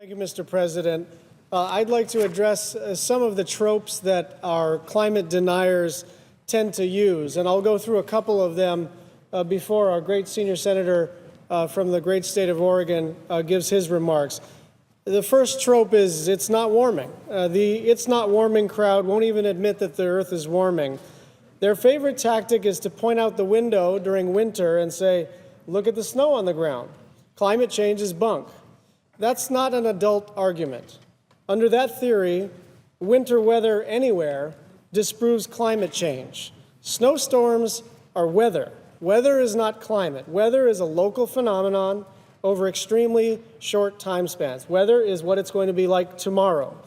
Thank you, Mr. President. I'd like to address some of the tropes that our climate deniers tend to use, and I'll go through a couple of them before our great senior senator from the great state of Oregon gives his remarks. The first trope is it's not warming. The it's not warming crowd won't even admit that the earth is warming. Their favorite tactic is to point out the window during winter and say, look at the snow on the ground. Climate change is bunk. That's not an adult argument. Under that theory, winter weather anywhere disproves climate change. Snowstorms are weather. Weather is not climate. Weather is a local phenomenon over extremely short time spans. Weather is what it's going to be like tomorrow.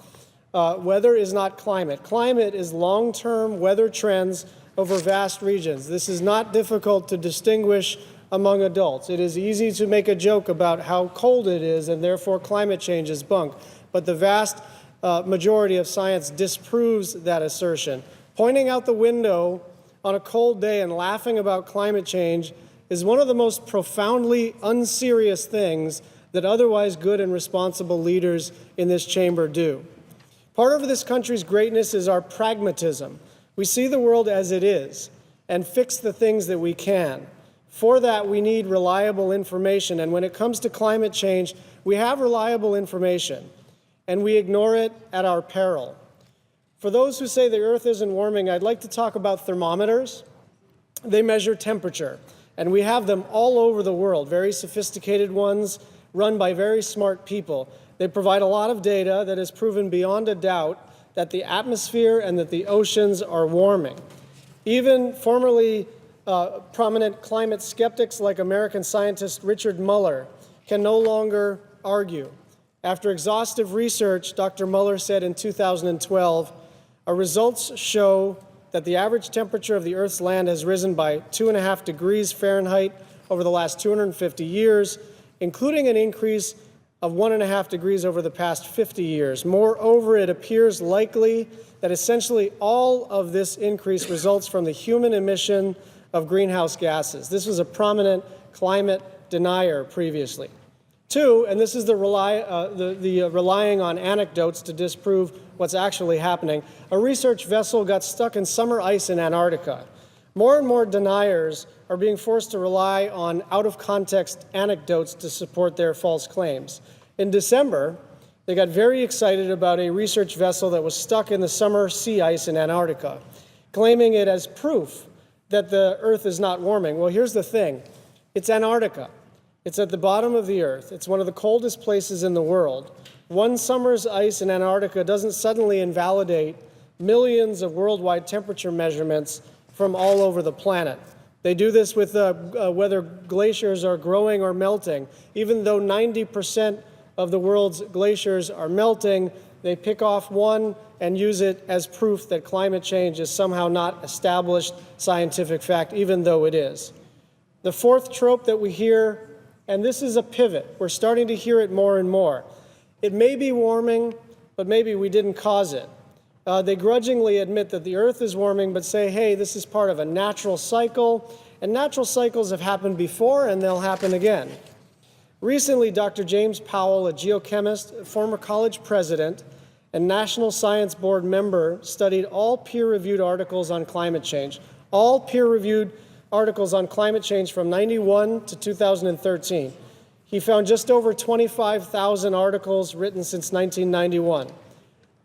Weather is not climate. Climate is long-term weather trends over vast regions. This is not difficult to distinguish among adults. It is easy to make a joke about how cold it is and therefore climate change is bunk, but the vast majority of science disproves that assertion. Pointing out the window on a cold day and laughing about climate change is one of the most profoundly unserious things that otherwise good and responsible leaders in this chamber do. Part of this country's greatness is our pragmatism. We see the world as it is and fix the things that we can. For that, we need reliable information, and when it comes to climate change, we have reliable information, and we ignore it at our peril. For those who say the earth isn't warming, I'd like to talk about thermometers. They measure temperature, and we have them all over the world, very sophisticated ones run by very smart people. They provide a lot of data that has proven beyond a doubt that the atmosphere and that the oceans are warming. Even formerly prominent climate skeptics like American scientist Richard Muller can no longer argue. After exhaustive research, Dr. Muller said in 2012, our results show that the average temperature of the Earth's land has risen by 2.5 degrees Fahrenheit over the last 250 years, including an increase of 1.5 degrees over the past 50 years. Moreover, it appears likely that essentially all of this increase results from the human emission of greenhouse gases. This was a prominent climate denier previously. Two, and this is the relying on anecdotes to disprove what's actually happening, a research vessel got stuck in summer ice in Antarctica. More and more deniers are being forced to rely on out-of-context anecdotes to support their false claims. In December, they got very excited about a research vessel that was stuck in the summer sea ice in Antarctica, claiming it as proof that the earth is not warming. Well, here's the thing. It's Antarctica. It's at the bottom of the earth. It's one of the coldest places in the world. One summer's ice in Antarctica doesn't suddenly invalidate millions of worldwide temperature measurements from all over the planet. They do this with whether glaciers are growing or melting. Even though 90% of the world's glaciers are melting, they pick off one and use it as proof that climate change is somehow not established scientific fact, even though it is. The fourth trope that we hear, and this is a pivot, we're starting to hear it more and more. It may be warming, but maybe we didn't cause it. They grudgingly admit that the earth is warming, but say, hey, this is part of a natural cycle, and natural cycles have happened before and they'll happen again. Recently, Dr. James Powell, a geochemist, former college president, and National Science Board member, studied all peer-reviewed articles on climate change. All peer-reviewed articles on climate change from 91 to 2013. He found just over 25,000 articles written since 1991.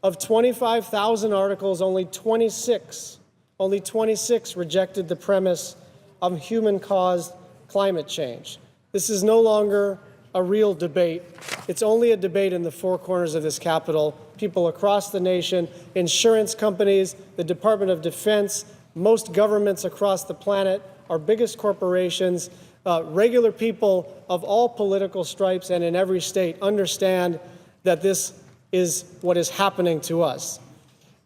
Of 25,000 articles, only 26 rejected the premise of human-caused climate change. This is no longer a real debate. It's only a debate in the four corners of this Capitol. People across the nation, insurance companies, the Department of Defense, most governments across the planet, our biggest corporations, regular people of all political stripes and in every state understand that this is what is happening to us.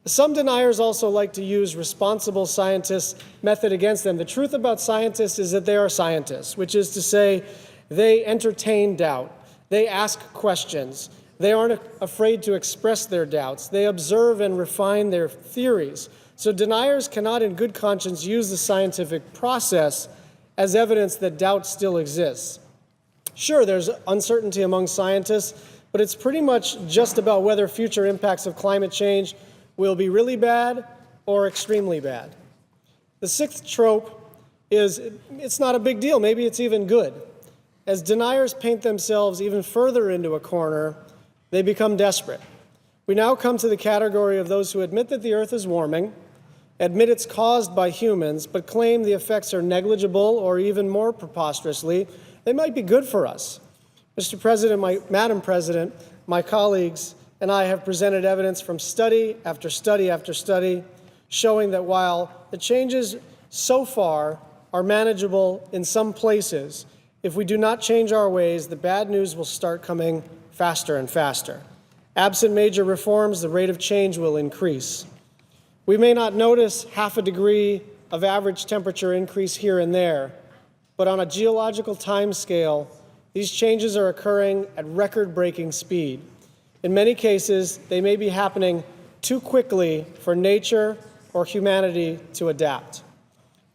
Some deniers also like to use responsible scientists' method against them. The truth about scientists is that they are scientists, which is to say they entertain doubt. They ask questions. They aren't afraid to express their doubts. They observe and refine their theories. So deniers cannot in good conscience use the scientific process as evidence that doubt still exists. Sure, there's uncertainty among scientists, but it's pretty much just about whether future impacts of climate change will be really bad or extremely bad. The sixth trope is it's not a big deal, maybe it's even good. As deniers paint themselves even further into a corner, they become desperate. We now come to the category of those who admit that the Earth is warming, admit it's caused by humans, but claim the effects are negligible or even more preposterously, they might be good for us. Mr. President, Madam President, my colleagues and I have presented evidence from study after study after study showing that while the changes so far are manageable in some places, if we do not change our ways, the bad news will start coming faster and faster. Absent major reforms, the rate of change will increase. We may not notice half a degree of average temperature increase here and there, but on a geological time scale, these changes are occurring at record-breaking speed. In many cases, they may be happening too quickly for nature or humanity to adapt.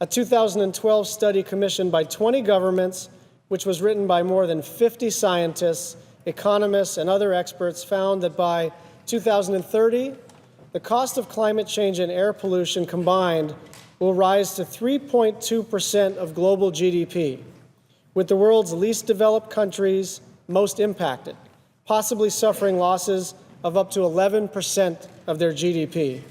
A 2012 study commissioned by 20 governments, which was written by more than 50 scientists, economists, and other experts, found that by 2030, the cost of climate change and air pollution combined will rise to 3.2% of global GDP, with the world's least developed countries most impacted, possibly suffering losses of up to 11% of their GDP.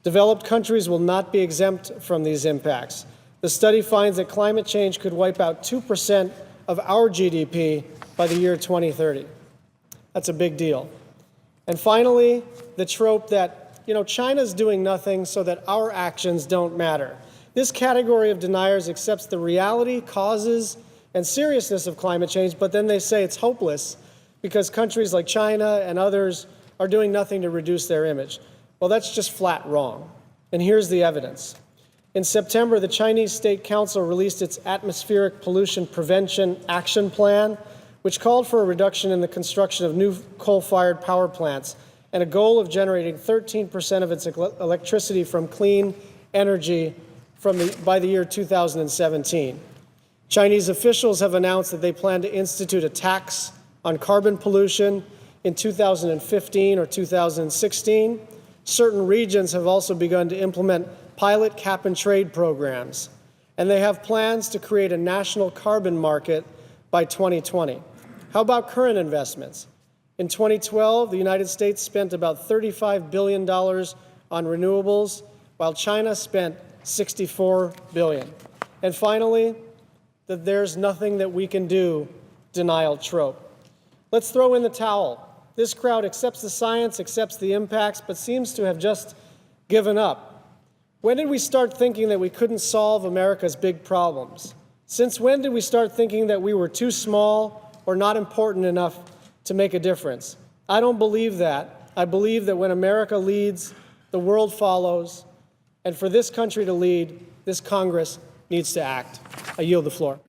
Developed countries will not be exempt from these impacts. The study finds that climate change could wipe out 2% of our GDP by the year 2030. That's a big deal. And finally, the trope that, China's doing nothing so that our actions don't matter. This category of deniers accepts the reality, causes, and seriousness of climate change, but then they say it's hopeless because countries like China and others are doing nothing to reduce their image. Well, that's just flat wrong. And here's the evidence. In September, the Chinese State Council released its Atmospheric Pollution Prevention Action Plan, which called for a reduction in the construction of new coal-fired power plants and a goal of generating 13% of its electricity from clean energy by the year 2017. Chinese officials have announced that they plan to institute a tax on carbon pollution in 2015 or 2016. Certain regions have also begun to implement pilot cap-and-trade programs, and they have plans to create a national carbon market by 2020. How about current investments? In 2012, the United States spent about $35 billion on renewables, while China spent $64 billion. And finally, that there's nothing that we can do denial trope. Let's throw in the towel. This crowd accepts the science, accepts the impacts, but seems to have just given up. When did we start thinking that we couldn't solve America's big problems? Since when did we start thinking that we were too small or not important enough to make a difference? I don't believe that. I believe that when America leads, the world follows. And for this country to lead, this Congress needs to act. I yield the floor.